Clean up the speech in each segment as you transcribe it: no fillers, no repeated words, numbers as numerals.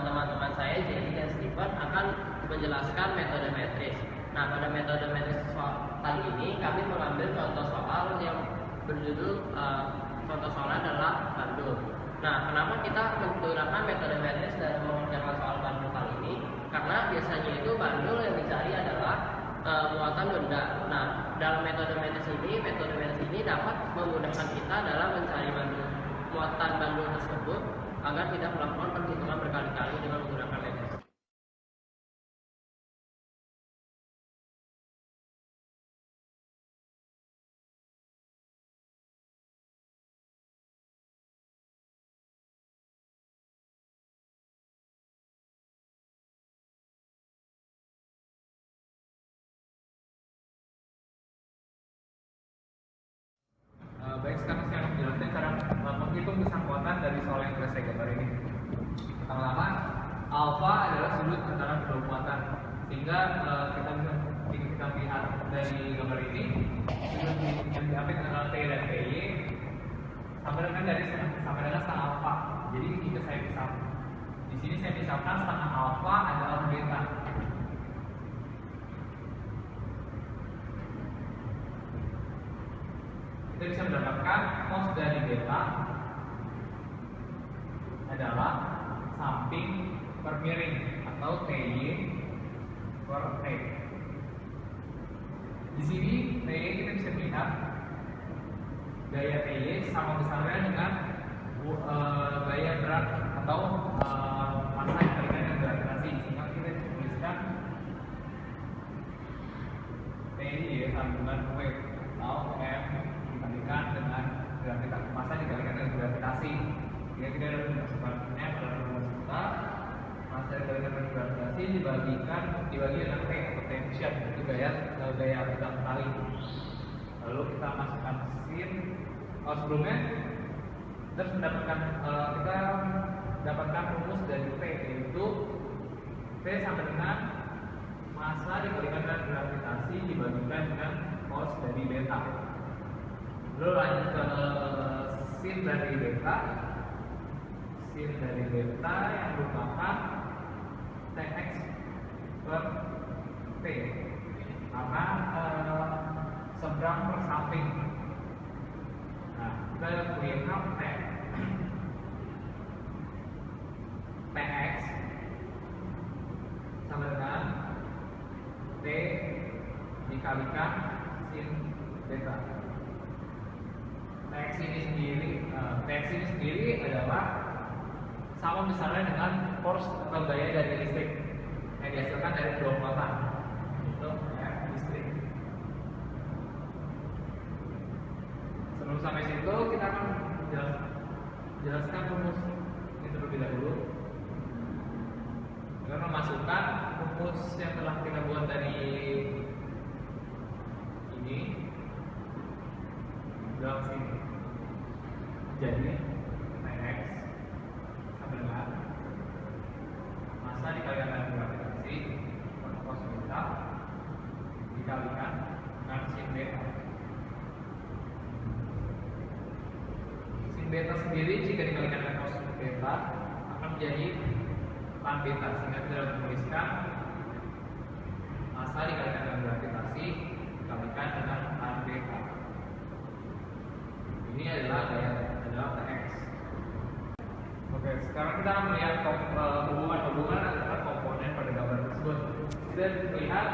teman-teman saya Jerry dan Steven akan menjelaskan metode metris. Nah, pada metode metris kali ini kami mengambil contoh soal yang berjudul contoh soalnya adalah bandul. Nah, kenapa kita menggunakan metode metris dalam mengerjakan soal bandul kali ini? Karena biasanya itu bandul yang dicari adalah muatan benda. Nah, dalam metode metris ini dapat memudahkan kita dalam mencari muatan bandul tersebut agar tidak melakukan perhitungan berkali-kali dengan menggunakan metris. Baik, sekarang saya akan menjelaskan cara menghitung besar muatan dari soal yang sudah saya gambar ini. Pertama-tama, alfa adalah sudut antara kedua muatan, sehingga kita lihat dari gambar ini sudut yang diambil antara T dan TY sama dengan setengah alfa. Jadi jika saya pisah, di sini saya pisahkan setengah alfa adalah beta. Kita bisa mendapatkan cos dari beta adalah samping per miring atau TY per T. Di sini TY kita bisa melihat gaya TY sama besarnya dengan gaya berat atau massa dikalikan dengan gravitasi, sehingga kita bisa tuliskan TY sama dengan wave atau M dikalikan dengan gravitasi, massa dikalikan dengan gravitasi. Jika kita dapat memasukkannya pada rumus kita, massa dikalikan dengan gravitasi dibagi dengan T atau tension, itu gaya kita kali. Lalu kita masukkan sin. Sebelumnya kita dapatkan rumus dari T, yaitu T sama dengan massa dikalikan dengan gravitasi dibagikan dengan cos dari beta. Lalu lanjut ke sin dari beta. Sin dari beta yang merupakan Tx per T, karena seberang per samping. Nah, kita lihat Tx sama dengan T dikalikan sin beta. Tx ini sendiri adalah sama besarnya dengan force atau gaya dari listrik yang dihasilkan dari dua muatan, itu listrik. Sebelum sampai situ kita akan jelaskan rumus ini terlebih dahulu. Kita memasukkan rumus yang telah kita buat dari ini dalam sini. Jadi Tx sama dengan massa dikalikan dengan gravitasi per cos beta dikalikan dengan sin beta. Sin beta sendiri jika dikalikan dengan cos beta akan menjadi tan beta, sehingga kita dapat menuliskan massa dikalikan dengan gravitasi dikalikan dengan tan beta. Ini adalah Tx. Oke, sekarang kita melihat hubungan antara komponen pada gambar tersebut. Kita lihat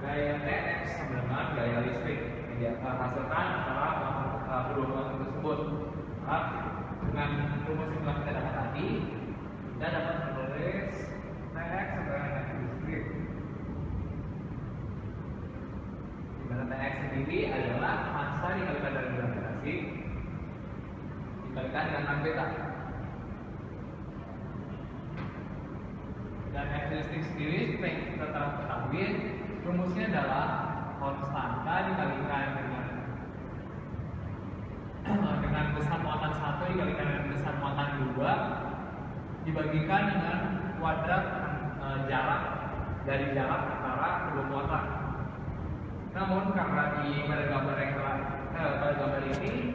gaya Tx sama dengan gaya listrik yang dihasilkan antara kedua muatan tersebut. Dengan rumus yang telah kita dapat tadi, kita dapat menulis Tx sama dengan gaya listrik. Di mana Tx sendiri adalah massa dikalikan dengan gravitasi dikalikan dengan tan beta. Dan F listrik sendiri seperti yang kita telah ketahui, rumusnya adalah konstanta dikalikan dengan besar muatan 1 dikalikan dengan besar muatan 2 dibagikan dengan kuadrat jarak antara kedua muatan. Namun karena pada gambar ini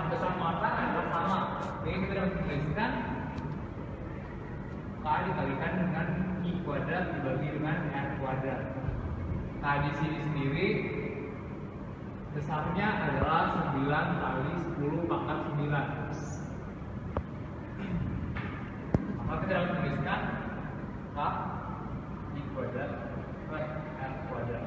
besar muatan adalah sama, jadi kita dapat menuliskan K dikalikan dengan I kuadrat dibagi dengan R kuadrat. Nah, di sini sendiri besarnya adalah 9 kali 10 pangkat 9. Maka kita dapat menuliskan K I kuadrat per R kuadrat.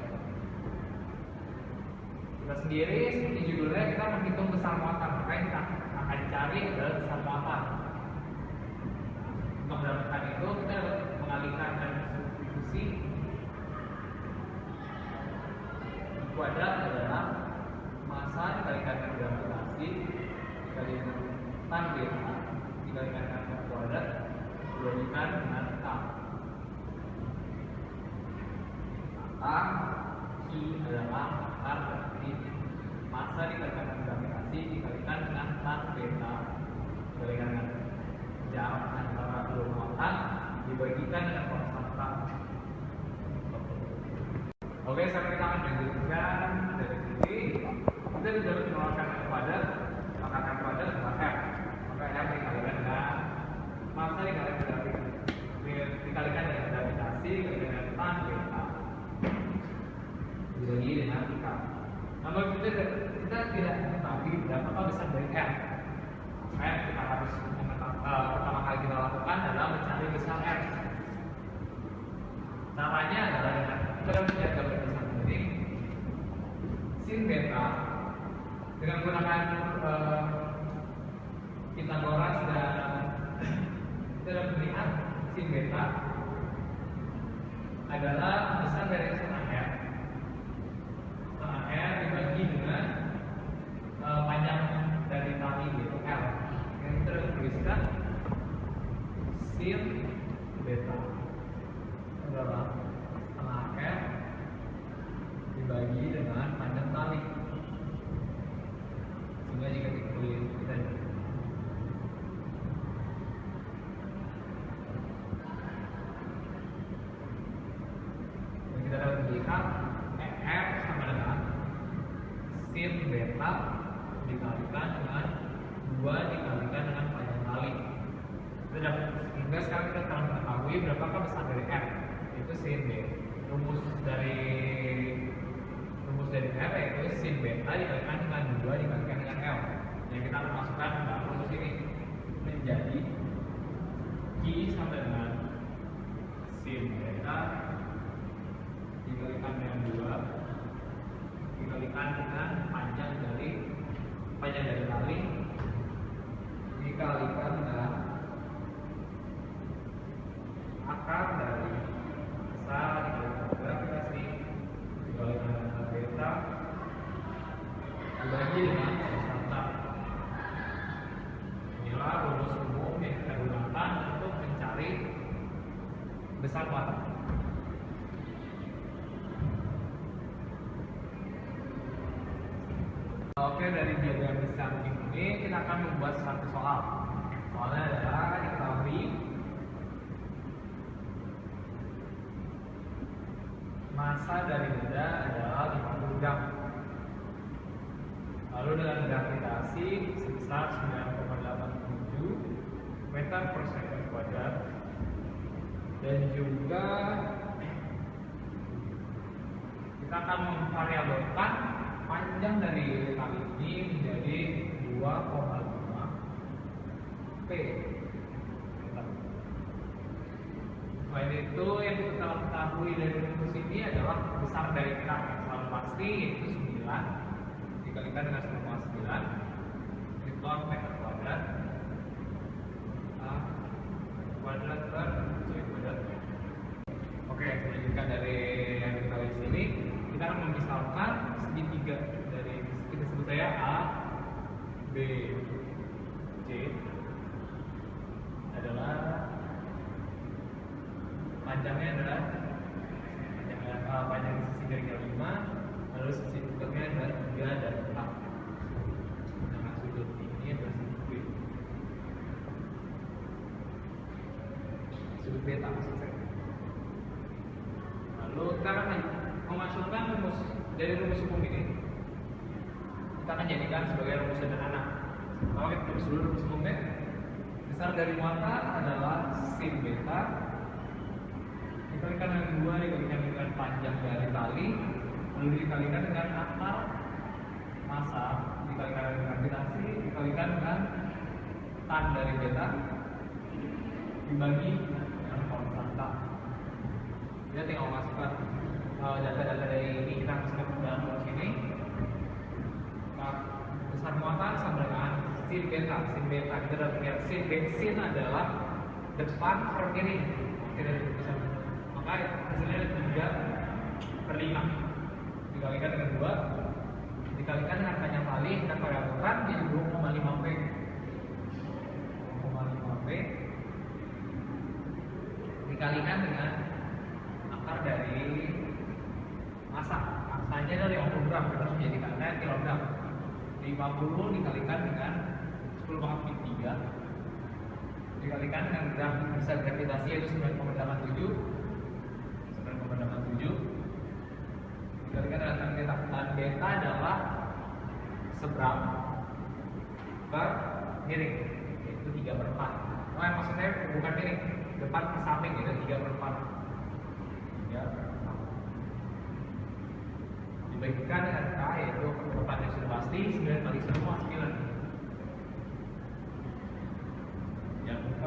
Kita sendiri seperti judulnya kita menghitung besar muatan, maka yang kita akan cari adalah besar muatan. Untuk mendapatkan itu kita dapat mengalihkan dan substitusi. I kuadrat adalah massa dikalikan dengan gravitasi dikalikan tan beta dikalikan dengan R kuadrat dibandingkan dengan K. Maka I adalah akar dari massa dikalikan dengan gravitasi dikalikan dengan tan beta dikalikan dengan jarak antara dua muatan dibagikan dengan konstan K. Oke, sekarang kita akan lanjutkan dari sini. Kita bisa mengeluarkan R kuadrat, maka R kuadrat adalah R. Maka R dikalikan dengan massa dikalikan dengan gravitasi dikalikan dengan tan beta dibagi dengan K. Namun kita tidak mengetahui berapa besar dari R. Maka kita harus pertama kali kita lakukan adalah mencari besar R. Caranya adalah dengan kita dapat melihat gambar di samping ini sin beta dengan menggunakan Pythagoras dan kita dapat melihat sin beta adalah besar dari setengah R. Setengah R dibagi dengan panjang dari tali yaitu L. Yang kita dapat tuliskan sin beta adalah setengah R dibagi dengan panjang tali. Sehingga jika ditulis kita dapat melihat R sama dengan sin beta dikalikan dengan 2 dikalikan dengan panjang tali. Sehingga sekarang kita akan mengetahui berapakah besar dari R. Itu sin B. Rumus dari R yaitu sin beta dikalikan dengan 2 dikalikan dengan L. Yang kita akan masukkan dalam rumus ini menjadi I sama dengan sin beta dikalikan dengan 2 dikalikan dengan panjang dari tali dikalikan dengan akar dari massa dikalikan gravitasi dikalikan dengan beta dibagi dengan konstanta. Inilah rumus umum yang kita gunakan untuk mencari besar muatan. Oke, dari diagram di samping ini kita akan membuat satu soal. Soalnya adalah diketahui massa dari benda adalah 50 gram. Lalu dengan gravitasi sebesar 9,87 meter per second kuadrat dan juga kita akan memvariabelkan panjang dari tali ini menjadi 2,5 P. Selain itu yang kita ketahui dari rumus ini adalah besar dari K yang selalu pasti yaitu 9 dikalikan dengan 9,9 Newton meter kuadrat kuadrat per C kuadrat. Oke, selanjutnya dari yang kita lihat sini kita akan memisahkan segitiga dari kita sebut saja A, B, C adalah panjangnya adalah panjang sisi garis 5, lalu sisi tutupnya adalah 3 dan 4. Nah, sudut ini adalah sudut B. Sudut beta maksud saya. Lalu kita akan memasukkan rumus dari rumus umum ini. Kita akan jadikan sebagai rumus sederhana. Kalau kita tulis dulu rumus umumnya, di Besar dari muatan adalah sin beta dikalikan dengan 2 dikalikan dengan panjang dari tali, lalu dikalikan dengan akar massa dikalikan dengan gravitasi dikalikan dengan tan dari beta dibagi dengan konstanta. Kita tinggal masukkan data-data dari ini, kita masukkan ke dalam sini. Besar muatan sama dengan sin beta. Sin beta kita dapat lihat sin adalah depan per kiri. Tidak bisa. Maka hasilnya ada 3/5 dikalikan dengan 2 dikalikan dengan panjang tali kita variabelkan jadi 2,5 P. 2,5 P dikalikan dengan akar dari massa. Massanya dari 50 gram, kita harus menjadikannya kilogram. 50 dikalikan dengan 10 pangkat 3 dikalikan dengan besar gravitasi yaitu 9,87 dikalikan dengan tan beta. Tan beta adalah seberang per miring yaitu 3/4. Maksudnya bukan miring, depan ke samping itu 3/4 dibagikan dengan K yaitu depannya sudah pasti 9 kali semua 9. Yang K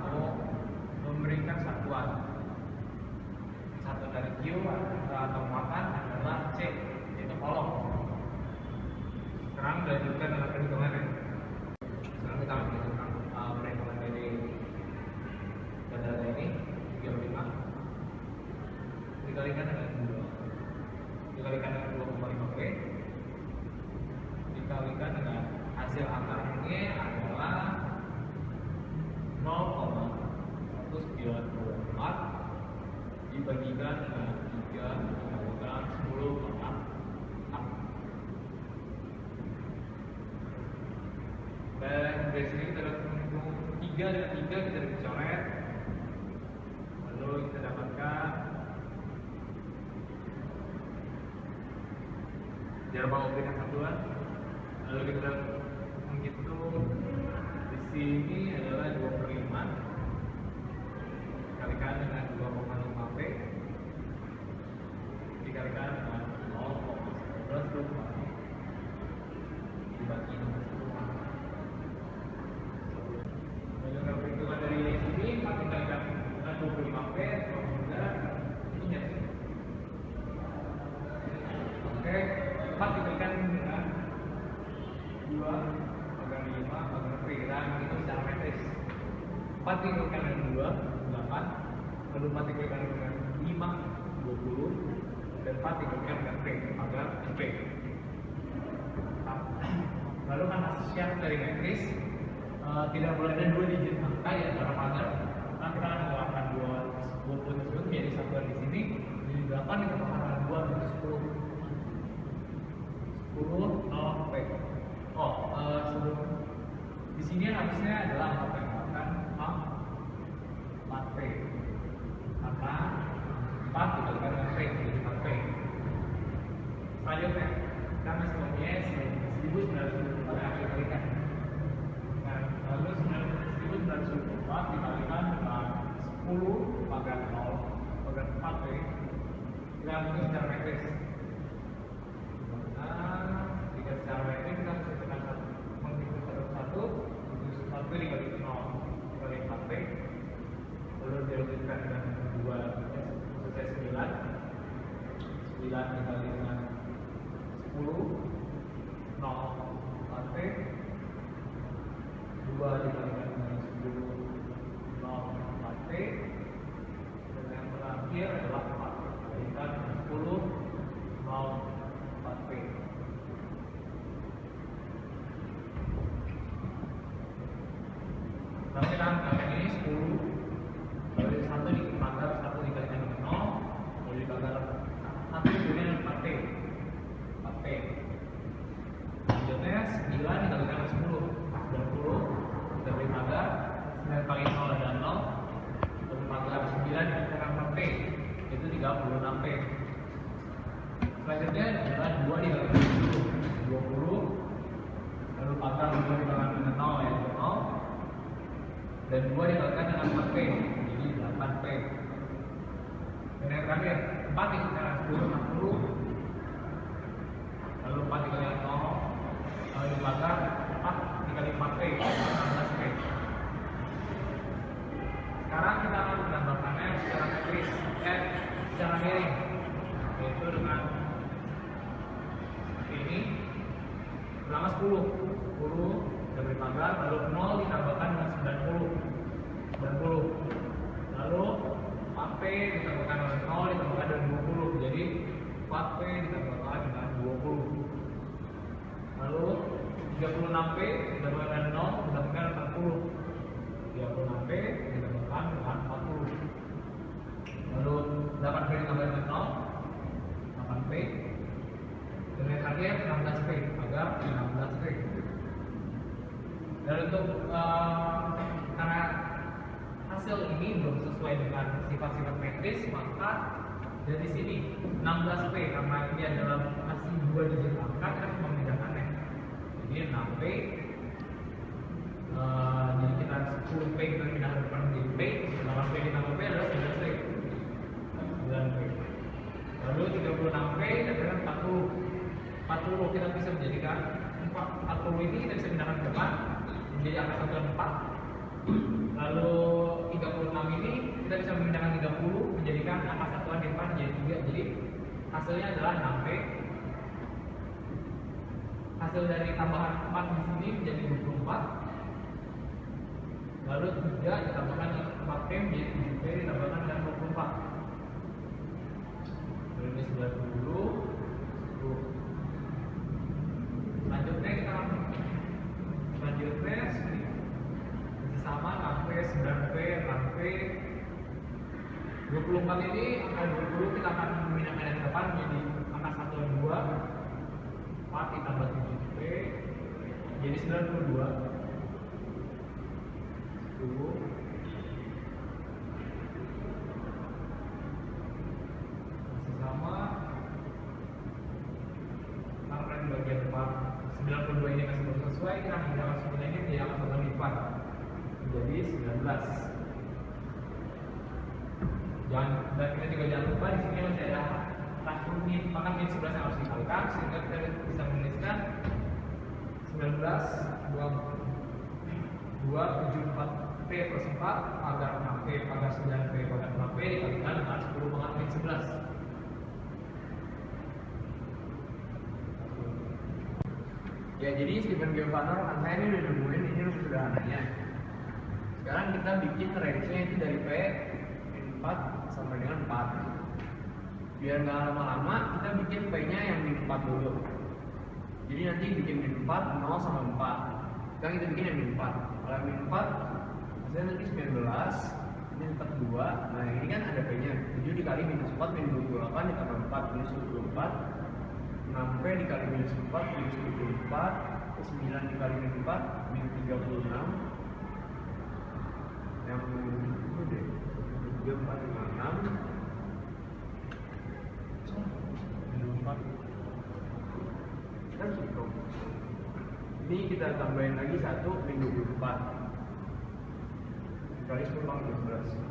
untuk memberikan satuan dari Q atau muatan adalah C yaitu kolom. Sekarang dilanjutkan dengan perhitungan. Sekarang kita menghitungkan perhitungan dari data ini 35 dikalikan dengan 2 dikalikan dengan 2,5 P dikalikan dengan hasil akar ini adalah 0,194 dibagikan dengan 3 dikalikan 10 pangkat 6. Dan dari sini kita dapat menghitung 3 dan 3 kita dicoret, lalu kita dapatkan jarak memberikan satuan, lalu kita menghitung di sini adalah 2/5 dikalikan dengan 2,5 P dikalikan dengan 0,11 dibagi dengan 10. Lalu perhitungan dari sini 4 dikalikan dengan 25 P itu nyata. Oke, 4 dikalikan dengan 2 bagi 5 bagi P, kita menghitung secara metris. 4 dikalikan dengan 2 8, lalu 4 dikalikan dengan 5 20 dan 4 dikalikan dengan P agar P. Lalu karena syarat dari metris tidak boleh ada 2 digit angka ya dalam pagar. Karena kita akan menggunakan 20 tersebut menjadi satuan di sini. Jadi 8 ditambahkan dengan 2 itu 10 0 P. Sebelum di sini harusnya adalah angka yang akan 4 P karena 4 dikalikan dengan P jadi 4 P. Selanjutnya kita masih mempunyai 1924 yang harus dikalikan. Nah, lalu 1924 dikalikan dengan 10 pangkat 0 pangkat 4 P kita menghitung secara metris. Jika secara metris kita bisa menghitung satu-satu, itu 1 dikali 0 dikali 4 P, lalu dilanjutkan dengan 2 selesai 9 dikali dengan 10 0 4 P 2 dikalikan dengan 10 0 4 P dan yang terakhir adalah 4 dikalikan 10 0 4 P. Lalu kita angkat ini 10 lalu 1 dipanggar 1 dikalikan dengan 0 lalu dipanggar 1 dikalikan dengan 4 P 4 P. Selanjutnya 9 dikalikan dengan 10 20 kita beri panggar 9 kali 0 adalah 0 lalu panggar 9 dikalikan dengan 4 P itu 36 P. Selanjutnya adalah 2 dikalikan dengan 20 lalu panggar 2 dikalikan dengan 0 yaitu 0 dan 2 dikalikan dengan 4P, jadi 8P. Dan yang terakhir 4 dikalikan 10 60, lalu 4 dikalikan 0, lalu dibakar 4 dikali 4P 16P. Sekarang kita akan menambahkannya secara metris, secara miring, yaitu dengan seperti ini. Pertama 10 sudah berpanggar, lalu 0 ditambahkan dengan 90, lalu 4P ditambahkan dengan 0 ditambahkan dengan 20, jadi 4P ditambahkan dengan 20, lalu 36P ditambahkan dengan 0 ditambahkan dengan 40, 36P ditambahkan dengan 40, lalu 8P ditambahkan dengan 0, 8P, dan yang terakhir 16P agar 16P. Dan untuk karena hasil ini belum sesuai dengan sifat-sifat metris, maka dari sini 16P karena ini adalah masih 2 digit angka, kita harus memindahkannya. Jadi 6P, jadi kita 10P kita pindahkan ke depan menjadi P, 8P ditambah P adalah 9P. Lalu 36P dan 40 kita bisa menjadikan 40 ini kita bisa pindahkan ke depan menjadi angka satuan 4. Lalu 36 ini kita bisa memindahkan 30 menjadikan angka satuan di depan menjadi 3. Jadi hasilnya adalah 6P. Hasil dari tambahan 4 di sini menjadi 24. Lalu 3 ditambahkan 4P menjadi 7P ditambahkan dengan 24. Lalu ini 90. Selanjutnya masih sama 6P, 9P, 6P. 24 ini angka 20 kita akan memindahkan yang depan menjadi angka satuan 2. 4 ditambah 7P jadi 92. 10. Masih sama. Karena di bagian depan 92 ini masih belum sesuai, kita menambahkan 10 ini menjadi angka satuan lipat menjadi 19. Dan kita juga jangan lupa di sini masih ada rasius min, maka min 11 yang harus dikalikan sehingga kita bisa menuliskan 19 274P plus 4 agar 6P agar 9P agar 4P dikalikan dengan 10 pangkat min 11. Ya, jadi Stephen Giovanna rekan saya ini udah nemuin ini rumus sederhananya. Sekarang kita bikin range-nya itu dari P min 4 sampai dengan 4. Biar nggak lama-lama, kita bikin P-nya yang min 4 dulu. Jadi nanti bikin min 4, 0 sama 4. Sekarang kita bikin yang min 4. Kalau min 4, hasilnya nanti 19, ini tetap 2. Nah, ini kan ada P-nya. 7 dikali minus 4, min 28 ditambah 4, minus 24. 6P dikali minus 4, minus 24, 9 dikali minus 4, minus 36. Yang itu deh 3, 4, 5, 6 minus 4 kan cukup. Ini kita tambahin lagi 1, minus 24 dikali 10 pangkat 12.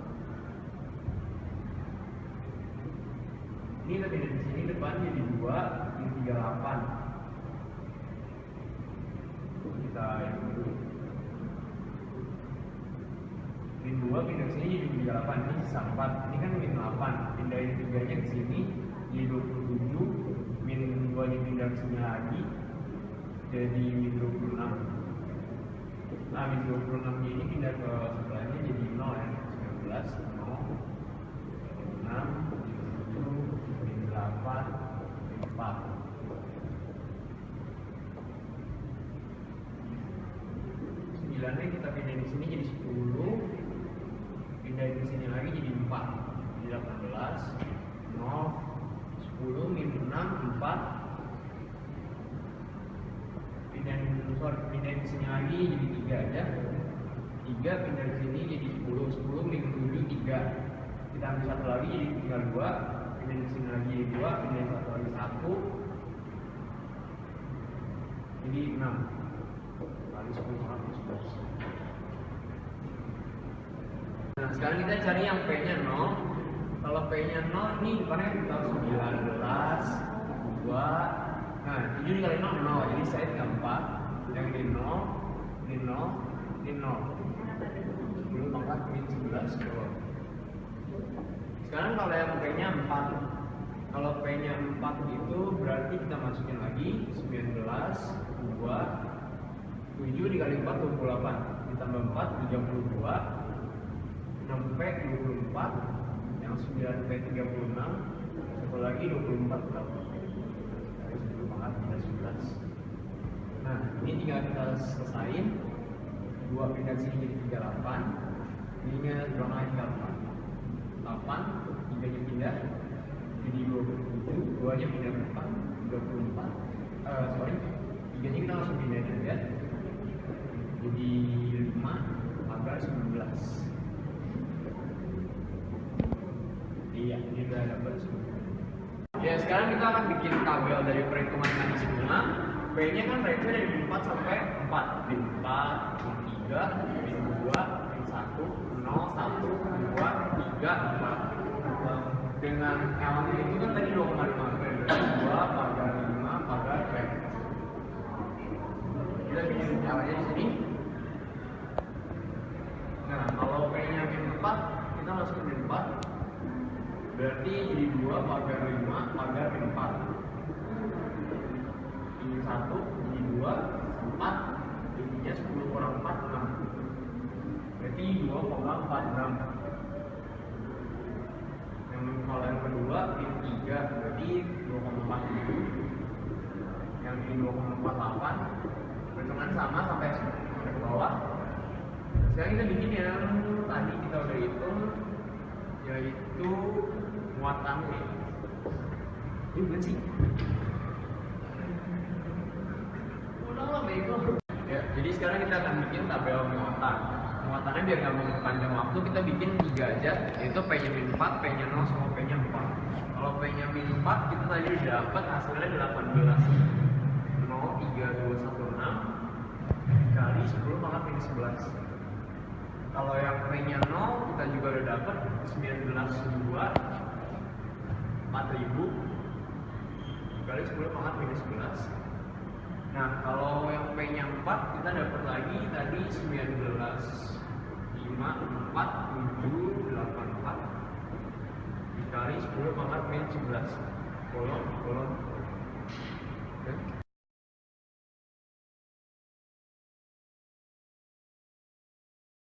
Ini lebih dari sini depan jadi 2 min 38. Kita hitung dulu. Min 2 pindah ke sini jadi 38, ini sisa 4. Ini kan min 8. Pindahin 3-nya ke sini jadi 27. Min 2 nya pindah ke sini lagi jadi min 26. Nah, min 26 ini pindah ke sebelahnya jadi 0 ya. 19 0 6 8, 4. 9-nya kita pindahin di sini jadi 10. Pindahin di sini lagi jadi 4. Jadi 18, 0, 10, min 6, 4. Pindahin di sini lagi jadi 3 aja. 3 pindah di sini jadi 10, 10 min 7, 3. Kita ambil satu lagi jadi tinggal 2. Pindah di sini lagi 2, pindah satu lagi 1, jadi 6 kali 10 pangkat 11. Nah, sekarang kita cari yang P-nya 0. Kalau P-nya 0 ini depannya kita 19, 2. Nah, 7 dikali 0, 0. Jadi saya tinggal 4. Yang ini 0, ini 0, ini 0. 10 pangkat min 11 keluar. Sekarang kalau yang P-nya 4. Kalau P-nya 4 itu berarti kita masukin lagi 19, 2, 7 dikali 4, 28. Ditambah 4, 32. 6P 24, yang 9P 36, satu lagi 24 berapa? 10 pangkat minus 11. Nah, ini tinggal kita selesain. 2 pindah sini jadi 38. Ininya doang lagi 8. 8, 3 nya pindah jadi 27, 2 nya pindah 4, 24. Sorry, 3 nya kita langsung pindahin aja. Jadi 5, maka 19. Iya, ini udah dapat semua. Ya, sekarang kita akan bikin tabel dari perhitungan tadi semua. P-nya kan range dari 4 sampai 4. Min 4, min 3, min 2, min 1, 0, 1, 2, 3, 4. Dengan elemen itu kan tadi 2,5. 2 pangkat 5 pangkat P. Kita bikin caranya di sini. Nah, kalau P-nya min 4, kita masukin min 4. Berarti jadi 2 pagar 5 pagar 4. Ini 1, ini 2, 4. Ininya 10 kurang 4, 6. Berarti 2,4 gram. Yang kalau yang kedua ini 3, berarti 2,4. Yang ini 2,48. Perhitungan sama sampai ke bawah. Sekarang kita bikin yang tadi kita udah hitung, yaitu muatannya. Ini bukan sih? Udah lah bego. Ya, jadi sekarang kita akan bikin tabel muatan. Muatannya biar nggak memperpanjang waktu, kita bikin 3 aja, yaitu P-nya min 4, P-nya 0, sama P-nya 4. Kalau P-nya min 4, kita tadi udah dapat hasilnya 18. 0, 3, 2, 1, 6 dikali 10 pangkat min 11. Kalau yang P-nya 0, kita juga udah dapat 19,2 4.000 kali 10 pangkat minus 11. Nah, kalau yang P-nya 4, kita dapat lagi tadi 19, 5, 4, 7, 8, 4 dikali 10 pangkat minus 11. Kolom, kolom,